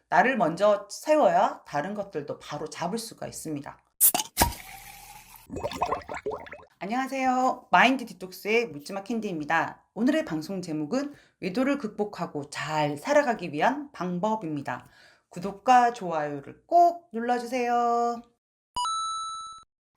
나를 먼저 세워야 다른 것들도 바로 잡을 수가 있습니다. 안녕하세요. 마인드 디톡스의 묻지마 캔디입니다. 오늘의 방송 제목은 외도를 극복하고 잘 살아가기 위한 방법입니다. 구독과 좋아요를 꼭 눌러주세요.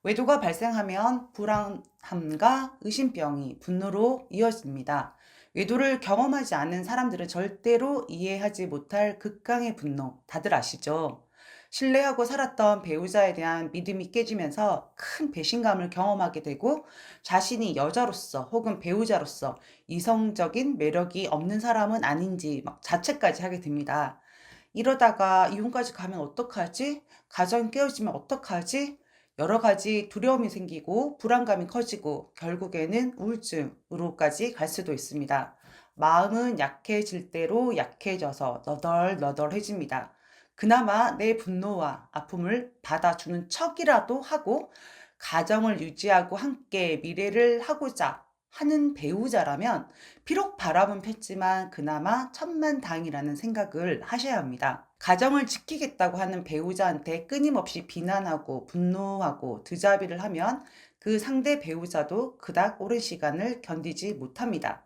외도가 발생하면 불안함과 의심병이 분노로 이어집니다. 외도를 경험하지 않은 사람들은 절대로 이해하지 못할 극강의 분노, 다들 아시죠? 신뢰하고 살았던 배우자에 대한 믿음이 깨지면서 큰 배신감을 경험하게 되고 자신이 여자로서 혹은 배우자로서 이성적인 매력이 없는 사람은 아닌지 막 자책까지 하게 됩니다. 이러다가 이혼까지 가면 어떡하지? 가정 깨어지면 어떡하지? 여러 가지 두려움이 생기고 불안감이 커지고 결국에는 우울증으로까지 갈 수도 있습니다. 마음은 약해질 대로 약해져서 너덜너덜해집니다. 그나마 내 분노와 아픔을 받아주는 척이라도 하고 가정을 유지하고 함께 미래를 하고자 하는 배우자라면 비록 바람은 폈지만 그나마 천만다행이라는 생각을 하셔야 합니다. 가정을 지키겠다고 하는 배우자한테 끊임없이 비난하고 분노하고 드자비를 하면 그 상대 배우자도 그닥 오랜 시간을 견디지 못합니다.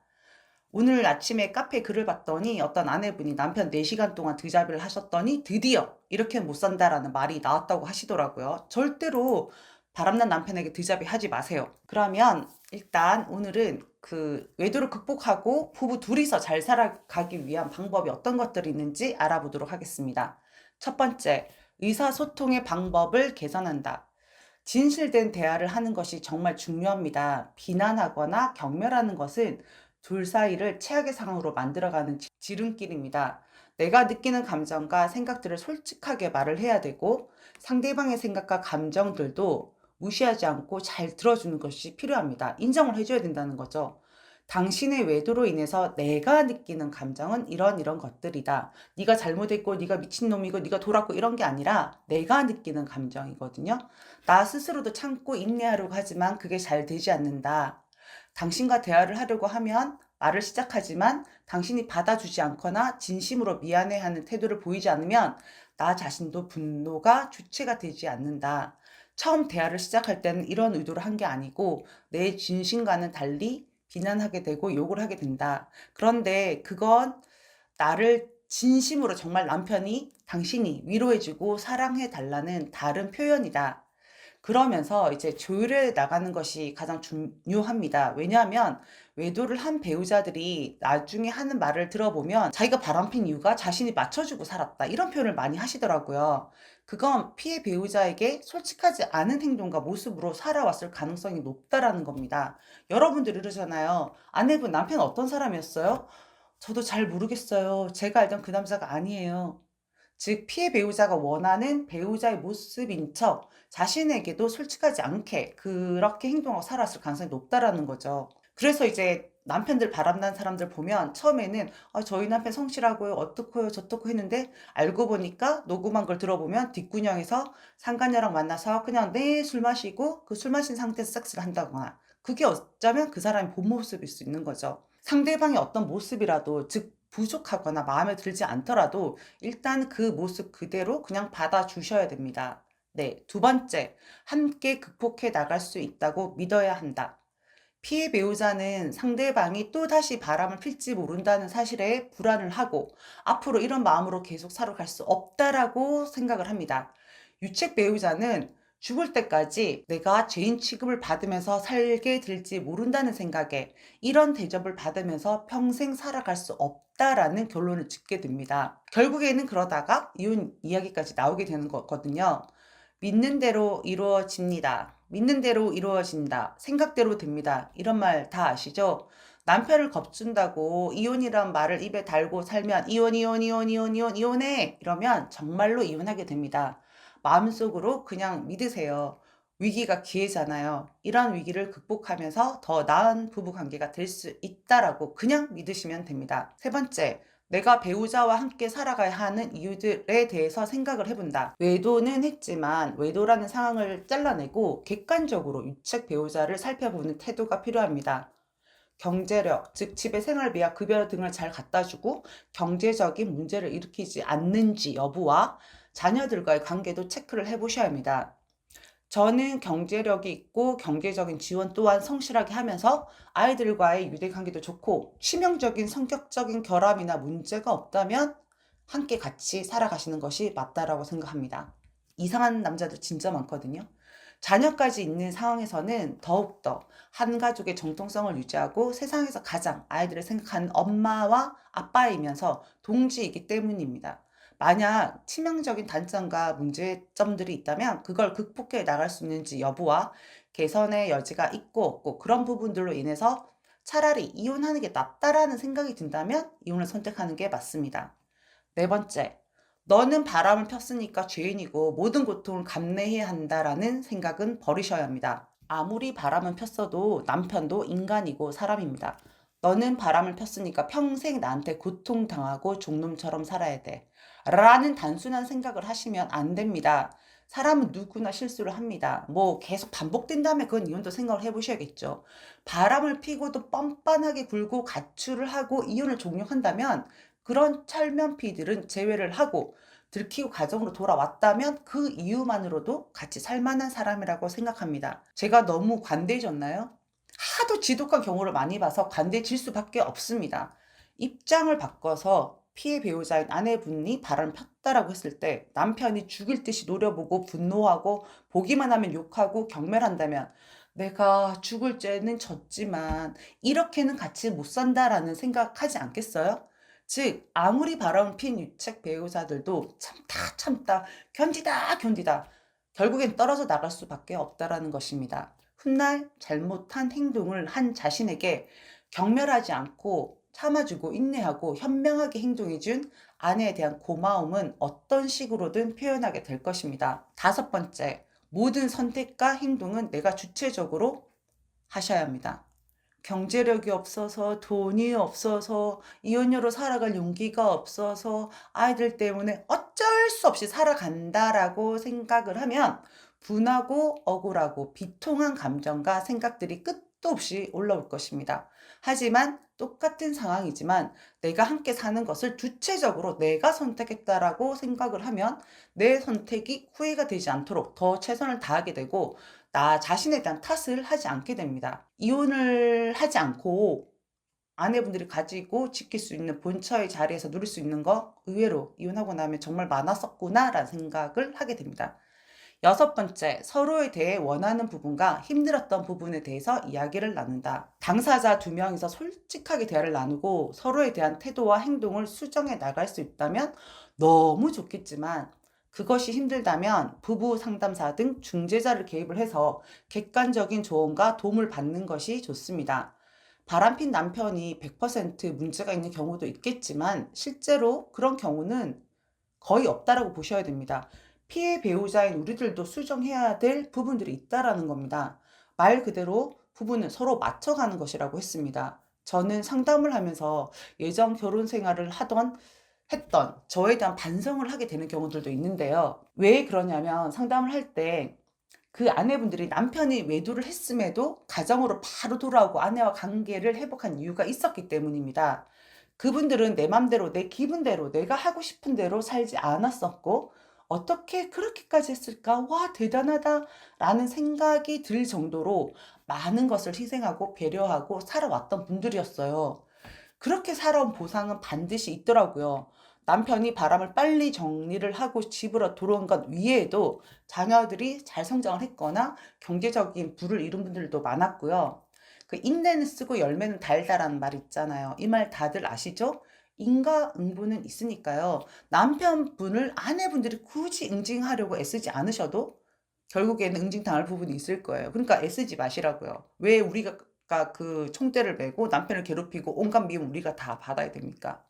오늘 아침에 카페 글을 봤더니 어떤 아내분이 남편 4시간 동안 드자비를 하셨더니 드디어 이렇게 못 산다라는 말이 나왔다고 하시더라고요. 절대로 바람난 남편에게 드자비 하지 마세요. 그러면 일단 오늘은 그 외도를 극복하고 부부 둘이서 잘 살아가기 위한 방법이 어떤 것들이 있는지 알아보도록 하겠습니다. 첫 번째, 의사소통의 방법을 개선한다. 진실된 대화를 하는 것이 정말 중요합니다. 비난하거나 경멸하는 것은 둘 사이를 최악의 상황으로 만들어가는 지름길입니다. 내가 느끼는 감정과 생각들을 솔직하게 말을 해야 되고 상대방의 생각과 감정들도 무시하지 않고 잘 들어주는 것이 필요합니다. 인정을 해줘야 된다는 거죠. 당신의 외도로 인해서 내가 느끼는 감정은 이런 것들이다. 네가 잘못했고 네가 미친놈이고 네가 돌았고 이런 게 아니라 내가 느끼는 감정이거든요. 나 스스로도 참고 인내하려고 하지만 그게 잘 되지 않는다. 당신과 대화를 하려고 하면 말을 시작하지만 당신이 받아주지 않거나 진심으로 미안해하는 태도를 보이지 않으면 나 자신도 분노가 주체가 되지 않는다. 처음 대화를 시작할 때는 이런 의도로 한 게 아니고 내 진심과는 달리 비난하게 되고 욕을 하게 된다. 그런데 그건 나를 진심으로 정말 남편이 당신이 위로해주고 사랑해달라는 다른 표현이다. 그러면서 이제 조율해 나가는 것이 가장 중요합니다. 왜냐하면 외도를 한 배우자들이 나중에 하는 말을 들어보면 자기가 바람핀 이유가 자신이 맞춰주고 살았다. 이런 표현을 많이 하시더라고요. 그건 피해 배우자에게 솔직하지 않은 행동과 모습으로 살아왔을 가능성이 높다라는 겁니다. 여러분들 이러잖아요. 아내분, 남편 어떤 사람이었어요? 저도 잘 모르겠어요. 제가 알던 그 남자가 아니에요. 즉 피해 배우자가 원하는 배우자의 모습인 척 자신에게도 솔직하지 않게 그렇게 행동하고 살았을 가능성이 높다라는 거죠. 그래서 이제 남편들 바람난 사람들 보면 처음에는 저희 남편 성실하고요 어떻고요 저떻고 했는데 알고 보니까 녹음한 걸 들어보면 뒷구녕에서 상간녀랑 만나서 그냥 네 술 마시고 그 술 마신 상태에서 섹스를 한다거나 그게 어쩌면 그 사람의 본 모습일 수 있는 거죠. 상대방의 어떤 모습이라도 즉 부족하거나 마음에 들지 않더라도 일단 그 모습 그대로 그냥 받아주셔야 됩니다. 네. 두 번째, 함께 극복해 나갈 수 있다고 믿어야 한다. 피해 배우자는 상대방이 또다시 바람을 필지 모른다는 사실에 불안을 하고 앞으로 이런 마음으로 계속 살아갈 수 없다라고 생각을 합니다. 유책 배우자는 죽을 때까지 내가 죄인 취급을 받으면서 살게 될지 모른다는 생각에 이런 대접을 받으면서 평생 살아갈 수 없다라는 결론을 짓게 됩니다. 결국에는 그러다가 이혼 이야기까지 나오게 되는 거거든요. 믿는 대로 이루어집니다. 믿는 대로 이루어진다. 생각대로 됩니다. 이런 말 다 아시죠? 남편을 겁준다고 이혼이란 말을 입에 달고 살면 이혼해! 이러면 정말로 이혼하게 됩니다. 마음속으로 그냥 믿으세요. 위기가 기회잖아요. 이런 위기를 극복하면서 더 나은 부부 관계가 될 수 있다라고 그냥 믿으시면 됩니다. 세 번째, 내가 배우자와 함께 살아가야 하는 이유들에 대해서 생각을 해본다. 외도는 했지만 외도라는 상황을 잘라내고 객관적으로 유책 배우자를 살펴보는 태도가 필요합니다. 경제력, 즉 집의 생활비와 급여 등을 잘 갖다주고 경제적인 문제를 일으키지 않는지 여부와 자녀들과의 관계도 체크를 해보셔야 합니다. 저는 경제력이 있고 경제적인 지원 또한 성실하게 하면서 아이들과의 유대관계도 좋고 치명적인 성격적인 결함이나 문제가 없다면 함께 같이 살아가시는 것이 맞다라고 생각합니다. 이상한 남자들 진짜 많거든요. 자녀까지 있는 상황에서는 더욱더 한 가족의 정통성을 유지하고 세상에서 가장 아이들을 생각하는 엄마와 아빠이면서 동지이기 때문입니다. 만약 치명적인 단점과 문제점들이 있다면 그걸 극복해 나갈 수 있는지 여부와 개선의 여지가 있고 없고 그런 부분들로 인해서 차라리 이혼하는 게 낫다라는 생각이 든다면 이혼을 선택하는 게 맞습니다. 네 번째, 너는 바람을 폈으니까 죄인이고 모든 고통을 감내해야 한다라는 생각은 버리셔야 합니다. 아무리 바람은 폈어도 남편도 인간이고 사람입니다. 너는 바람을 폈으니까 평생 나한테 고통당하고 종놈처럼 살아야 돼. 라는 단순한 생각을 하시면 안 됩니다. 사람은 누구나 실수를 합니다. 뭐 계속 반복된다면 그건 이혼도 생각을 해보셔야겠죠. 바람을 피고도 뻔뻔하게 굴고 가출을 하고 이혼을 종료한다면 그런 철면피들은 제외를 하고 들키고 가정으로 돌아왔다면 그 이유만으로도 같이 살만한 사람이라고 생각합니다. 제가 너무 관대해졌나요? 하도 지독한 경우를 많이 봐서 관대해질 수밖에 없습니다. 입장을 바꿔서 피해 배우자인 아내분이 바람을 폈다라고 했을 때 남편이 죽일 듯이 노려보고 분노하고 보기만 하면 욕하고 경멸한다면 내가 죽을 죄는 졌지만 이렇게는 같이 못 산다라는 생각하지 않겠어요? 즉 아무리 바람을 핀 유책 배우자들도 참다 견디다 결국엔 떨어져 나갈 수밖에 없다라는 것입니다. 훗날 잘못한 행동을 한 자신에게 경멸하지 않고 참아주고 인내하고 현명하게 행동해준 아내에 대한 고마움은 어떤 식으로든 표현하게 될 것입니다. 다섯 번째, 모든 선택과 행동은 내가 주체적으로 하셔야 합니다. 경제력이 없어서, 돈이 없어서, 이혼녀로 살아갈 용기가 없어서, 아이들 때문에 어쩔 수 없이 살아간다라고 생각을 하면 분하고 억울하고 비통한 감정과 생각들이 끝도 없이 올라올 것입니다. 하지만 똑같은 상황이지만 내가 함께 사는 것을 주체적으로 내가 선택했다라고 생각을 하면 내 선택이 후회가 되지 않도록 더 최선을 다하게 되고 나 자신에 대한 탓을 하지 않게 됩니다. 이혼을 하지 않고 아내분들이 가지고 지킬 수 있는 본처의 자리에서 누릴 수 있는 거 의외로 이혼하고 나면 정말 많았었구나라는 생각을 하게 됩니다. 여섯 번째, 서로에 대해 원하는 부분과 힘들었던 부분에 대해서 이야기를 나눈다. 당사자 두 명이서 솔직하게 대화를 나누고 서로에 대한 태도와 행동을 수정해 나갈 수 있다면 너무 좋겠지만 그것이 힘들다면 부부 상담사 등 중재자를 개입을 해서 객관적인 조언과 도움을 받는 것이 좋습니다. 바람핀 남편이 100% 문제가 있는 경우도 있겠지만 실제로 그런 경우는 거의 없다라고 보셔야 됩니다. 피해 배우자인 우리들도 수정해야 될 부분들이 있다라는 겁니다. 말 그대로 부부는 서로 맞춰가는 것이라고 했습니다. 저는 상담을 하면서 예전 결혼 생활을 했던 저에 대한 반성을 하게 되는 경우들도 있는데요. 왜 그러냐면 상담을 할 때 그 아내분들이 남편이 외도를 했음에도 가정으로 바로 돌아오고 아내와 관계를 회복한 이유가 있었기 때문입니다. 그분들은 내 맘대로 내 기분대로 내가 하고 싶은 대로 살지 않았었고 어떻게 그렇게까지 했을까? 와, 대단하다 라는 생각이 들 정도로 많은 것을 희생하고 배려하고 살아왔던 분들이었어요. 그렇게 살아온 보상은 반드시 있더라고요. 남편이 바람을 빨리 정리를 하고 집으로 돌아온 것 위에도 자녀들이 잘 성장을 했거나 경제적인 부를 이룬 분들도 많았고요. 그 인내는 쓰고 열매는 달다라는 말 있잖아요. 이 말 다들 아시죠? 인과응보는 있으니까요. 남편분을 아내분들이 굳이 응징하려고 애쓰지 않으셔도 결국에는 응징당할 부분이 있을 거예요. 그러니까 애쓰지 마시라고요. 왜 우리가 그 총대를 메고 남편을 괴롭히고 온갖 미움 우리가 다 받아야 됩니까?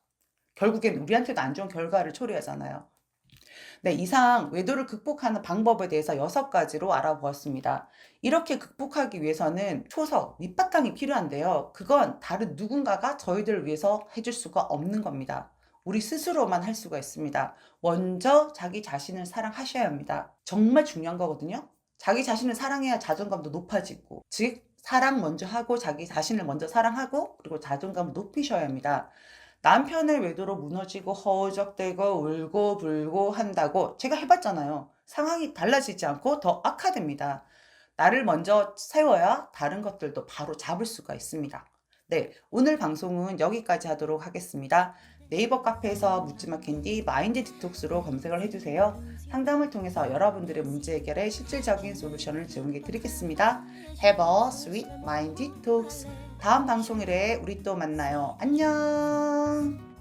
결국엔 우리한테도 안 좋은 결과를 초래하잖아요. 네, 이상 외도를 극복하는 방법에 대해서 6가지로 알아보았습니다. 이렇게 극복하기 위해서는 초석, 밑바탕이 필요한데요. 그건 다른 누군가가 저희들을 위해서 해줄 수가 없는 겁니다. 우리 스스로만 할 수가 있습니다. 먼저 자기 자신을 사랑하셔야 합니다. 정말 중요한 거거든요. 자기 자신을 사랑해야 자존감도 높아지고, 즉 사랑 먼저 하고 자기 자신을 먼저 사랑하고 그리고 자존감을 높이셔야 합니다. 남편의 외도로 무너지고 허우적대고 울고 불고 한다고 제가 해 봤잖아요. 상황이 달라지지 않고 더 악화됩니다. 나를 먼저 세워야 다른 것들도 바로 잡을 수가 있습니다. 네, 오늘 방송은 여기까지 하도록 하겠습니다. 네이버 카페에서 묻지마 캔디 마인드 디톡스로 검색을 해주세요. 상담을 통해서 여러분들의 문제 해결에 실질적인 솔루션을 제공해 드리겠습니다. Have a sweet mind detox. 다음 방송일에 우리 또 만나요. 안녕.